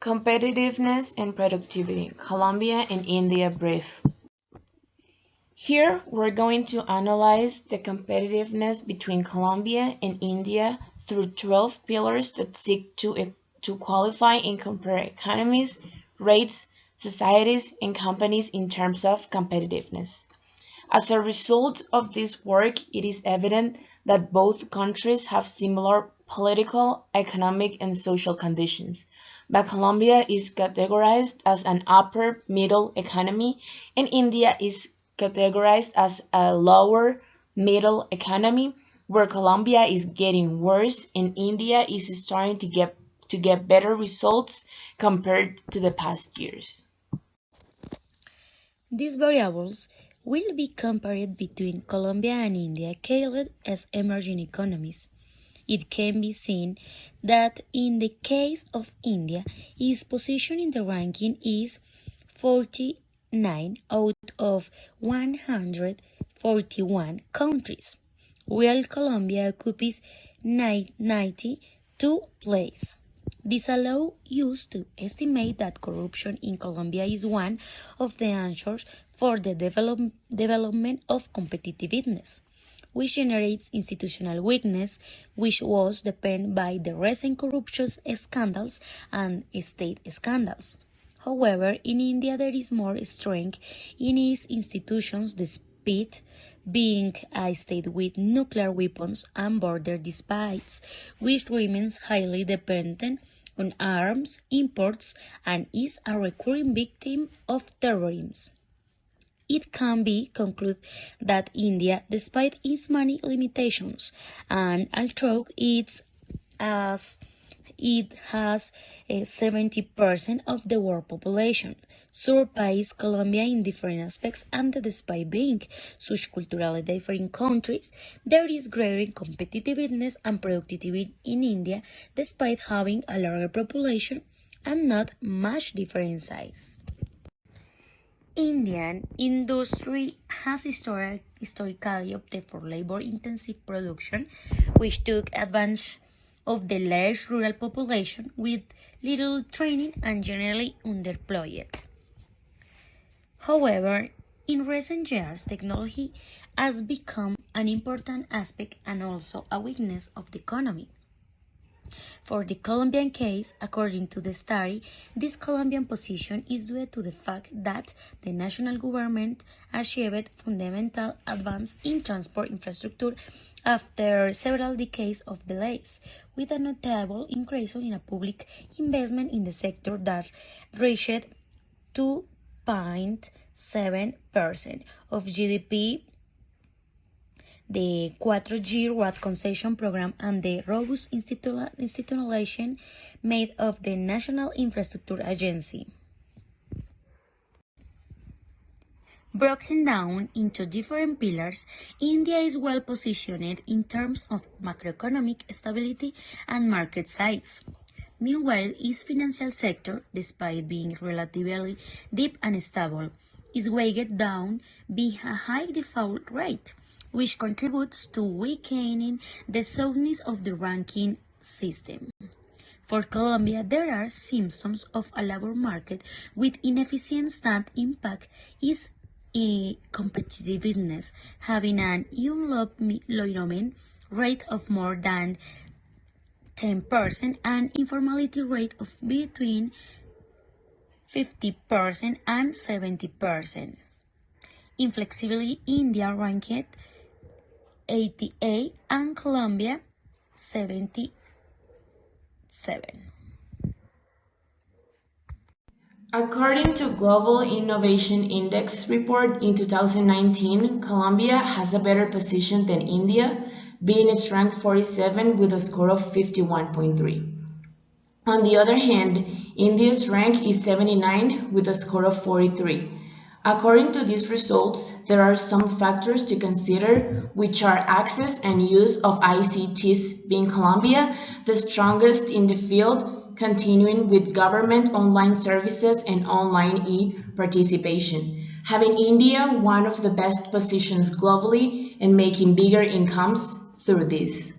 Competitiveness and productivity, Colombia and India brief. Here we're going to analyze the competitiveness between Colombia and India through 12 pillars that seek to qualify and compare economies, rates, societies, and companies in terms of competitiveness. As a result of this work, it is evident that both countries have similar political, economic, and social conditions, but Colombia is categorized as an upper middle economy, and India is categorized as a lower middle economy, where Colombia is getting worse and India is starting to get better results compared to the past years. These variables will be compared between Colombia and India, hailed as emerging economies. It can be seen that in the case of India, its position in the ranking is 49 out of 141 countries, while Colombia occupies 92 place. This allows us to estimate that corruption in Colombia is one of the answers for the development of competitiveness, which generates institutional weakness, which was deepened by the recent corruption scandals and state scandals. However, in India there is more strength in its institutions despite being a state with nuclear weapons and border disputes, which remains highly dependent on arms imports and is a recurring victim of terrorism. It can be concluded that India, despite its many limitations, and although as it has 70% of the world population, surpasses Colombia in different aspects, and despite being such culturally different countries, there is greater competitiveness and productivity in India despite having a larger population and not much different size. Indian industry has historically opted for labor-intensive production, which took advantage of the large rural population with little training and generally underemployed. However, in recent years, technology has become an important aspect and also a weakness of the economy. For the Colombian case, according to the study, this Colombian position is due to the fact that the national government achieved fundamental advance in transport infrastructure after several decades of delays, with a notable increase in public investment in the sector that reached 2.7% of GDP. The 4G road concession program and the robust institutionalization made of the National Infrastructure Agency. Broken down into different pillars, India is well positioned in terms of macroeconomic stability and market size. Meanwhile, its financial sector, despite being relatively deep and stable, is weighed down by a high default rate, which contributes to weakening the soundness of the ranking system. For Colombia, there are symptoms of a labor market with inefficiency that impact its competitiveness, having an unemployment rate of more than 10% and informality rate of between 50% and 70%. Inflexibly, India ranked 88 and Colombia 77. According to Global Innovation Index report in 2019, Colombia has a better position than India, being its rank 47 with a score of 51.3. On the other hand, India's rank is 79 with a score of 43. According to these results, there are some factors to consider, which are access and use of ICTs, being Colombia the strongest in the field, continuing with government online services and online e-participation, having India one of the best positions globally and making bigger incomes through this.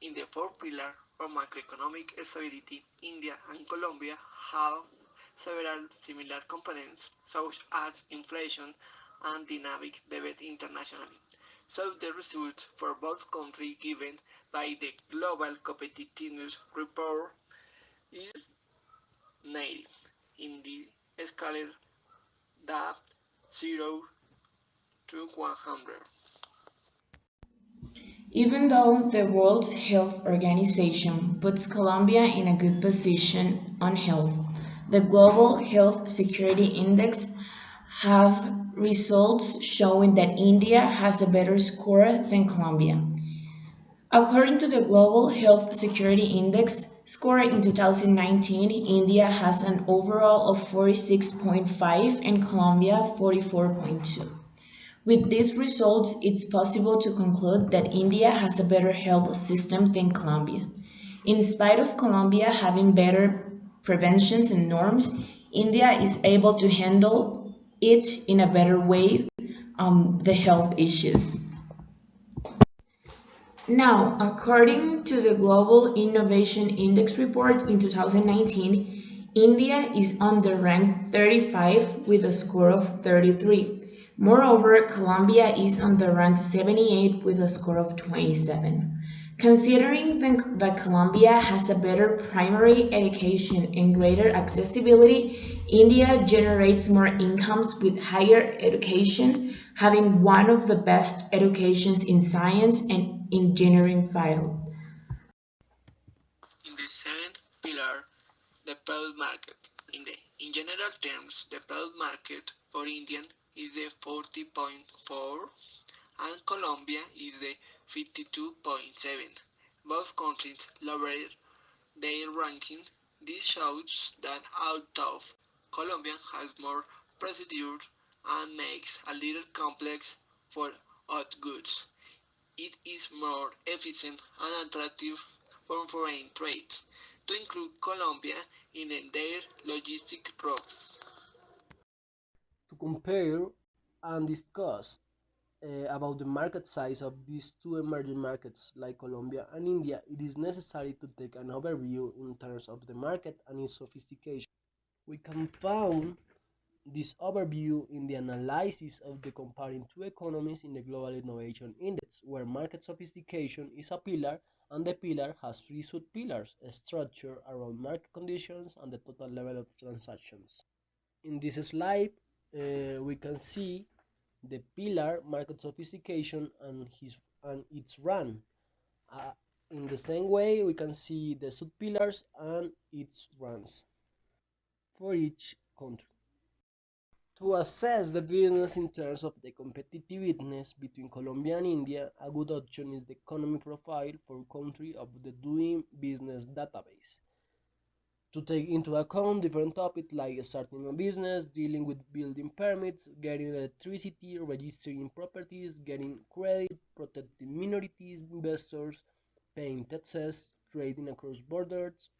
In the fourth pillar, or macroeconomic stability, India and Colombia have several similar components, such as inflation and dynamic debate internationally. So the results for both countries given by the Global Competitiveness Report is negative in the scale that 0 to 100. Even though the World Health Organization puts Colombia in a good position on health, the Global Health Security Index have results showing that India has a better score than Colombia. According to the Global Health Security Index score in 2019, India has an overall of 46.5 and Colombia 44.2. With these results, it's possible to conclude that India has a better health system than Colombia. In spite of Colombia having better preventions and norms, India is able to handle it in a better way, the health issues. Now, according to the Global Innovation Index report in 2019, India is on the rank 35 with a score of 33. Moreover, Colombia is on the rank 78 with a score of 27. Considering that Colombia has a better primary education and greater accessibility, India generates more incomes with higher education, having one of the best educations in science and engineering field. In the seventh pillar, the product market. In general terms, the product market for India is the 40.4 and Colombia is the 52.7. Both countries lowered their rankings. This shows that although Colombia has more procedures and makes a little complex for odd goods, it is more efficient and attractive for foreign trades to include Colombia in their logistic routes. To compare and discuss about the market size of these two emerging markets like Colombia and India, it is necessary to take an overview in terms of the market and its sophistication. We can find this overview in the analysis of the comparing two economies in the Global Innovation Index, where market sophistication is a pillar and the pillar has three sub-pillars structured around market conditions and the total level of transactions. In this slide, we can see the pillar market sophistication and its run. Uh, in the same way, we can see the sub-pillars and its runs for each country. To assess the business in terms of the competitiveness between Colombia and India, a good option is the economic profile for country of the Doing Business database to take into account different topics like starting a business, dealing with building permits, getting electricity, registering properties, getting credit, protecting minorities, investors, paying taxes, trading across borders,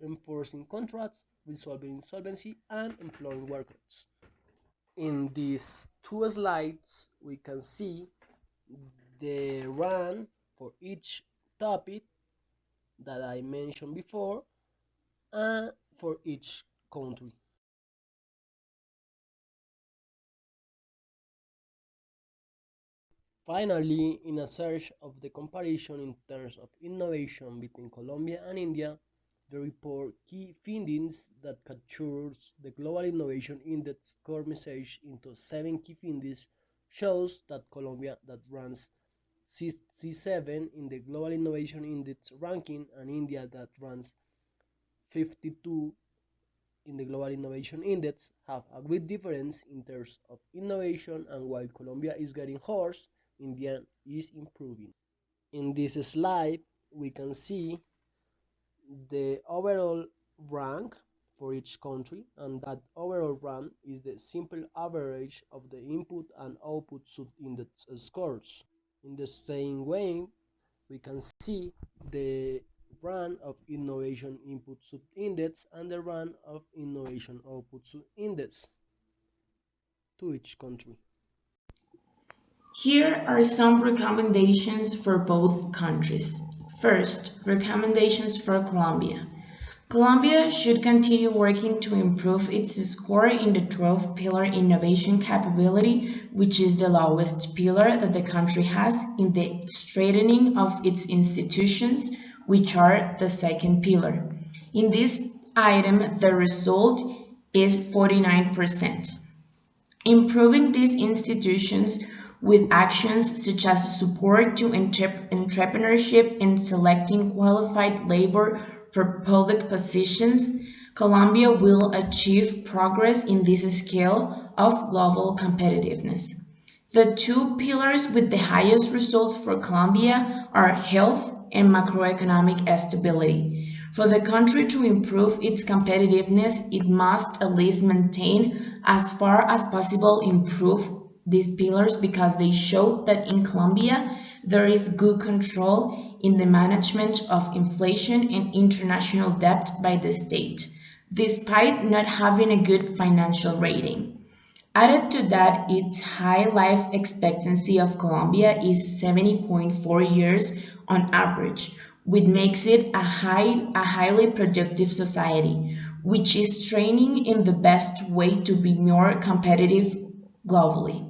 enforcing contracts, resolving insolvency, and employing workers. In these two slides, we can see the run for each topic that I mentioned before and for each country. Finally, in a search of the comparison in terms of innovation between Colombia and India, the report key findings that captures the Global Innovation Index core message into 7 key findings shows that Colombia that ranks 67 in the Global Innovation Index ranking and India that ranks 52 in the Global Innovation Index have a great difference in terms of innovation, and while Colombia is getting worse, India is improving. In this slide, we can see the overall rank for each country, and that overall rank is the simple average of the input and output sub-index scores. In the same way, we can see the run of innovation input sub-index and the run of innovation output sub-index to each country. Here are some recommendations for both countries. First, recommendations for Colombia. Colombia should continue working to improve its score in the 12th pillar innovation capability, which is the lowest pillar that the country has in the strengthening of its institutions, which are the second pillar. In this item, the result is 49%. Improving these institutions with actions such as support to entrepreneurship in selecting qualified labor for public positions, Colombia will achieve progress in this scale of global competitiveness. The two pillars with the highest results for Colombia are health and macroeconomic stability. For the country to improve its competitiveness, it must at least maintain as far as possible improve these pillars because they show that in Colombia there is good control in the management of inflation and international debt by the state, despite not having a good financial rating. Added to that, its high life expectancy of Colombia is 70.4 years on average, which makes it a highly productive society, which is training in the best way to be more competitive globally.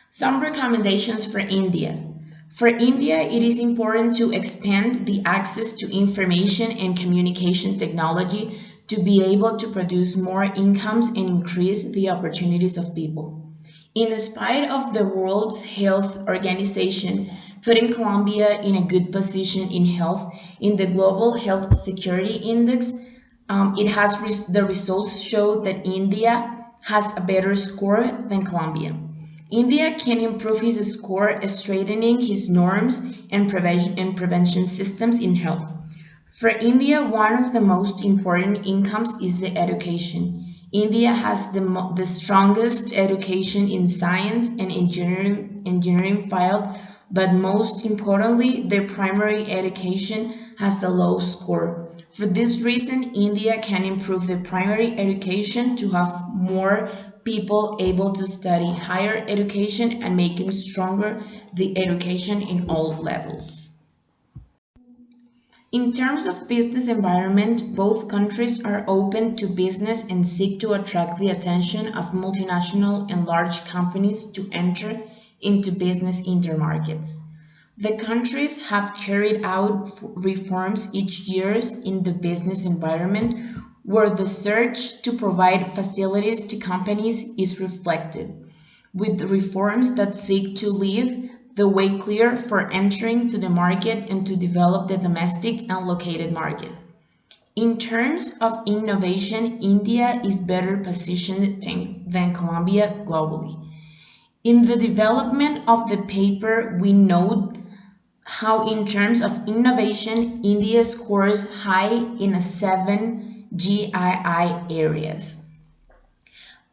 Some recommendations for India. For India, it is important to expand the access to information and communication technology to be able to produce more incomes and increase the opportunities of people. In spite of the World Health Organization putting Colombia in a good position in health in the Global Health Security Index, the results show that India has a better score than Colombia. India can improve his score strengthening his norms and prevention systems in health. For India, one of the most important incomes is the education. India has the strongest education in science and engineering field, but most importantly, their primary education has a low score. For this reason, India can improve the primary education to have more people able to study higher education and making stronger the education in all levels. In terms of business environment, both countries are open to business and seek to attract the attention of multinational and large companies to enter into business in their markets. The countries have carried out reforms each year in the business environment where the search to provide facilities to companies is reflected, with reforms that seek to leave the way clear for entering to the market and to develop the domestic and located market. In terms of innovation, India is better positioned than Colombia globally. In the development of the paper, we note how in terms of innovation, India scores high in 7 GII areas.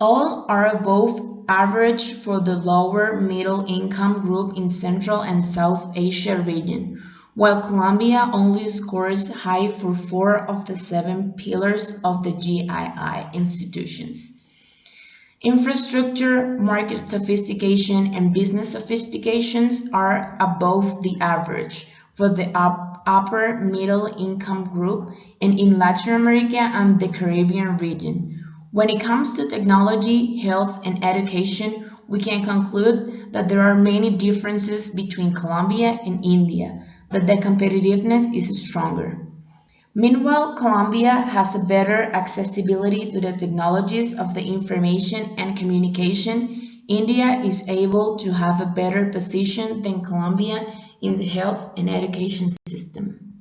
All are above average for the lower middle income group in Central and South Asia region, while Colombia only scores high for 4 of the 7 pillars of the GII institutions. Infrastructure, market sophistication, and business sophistications are above the average for the upper middle income group and in Latin America and the Caribbean region. When it comes to technology, health, and education, we can conclude that there are many differences between Colombia and India, that the competitiveness is stronger. Meanwhile, Colombia has a better accessibility to the technologies of the information and communication. India is able to have a better position than Colombia in the health and education system.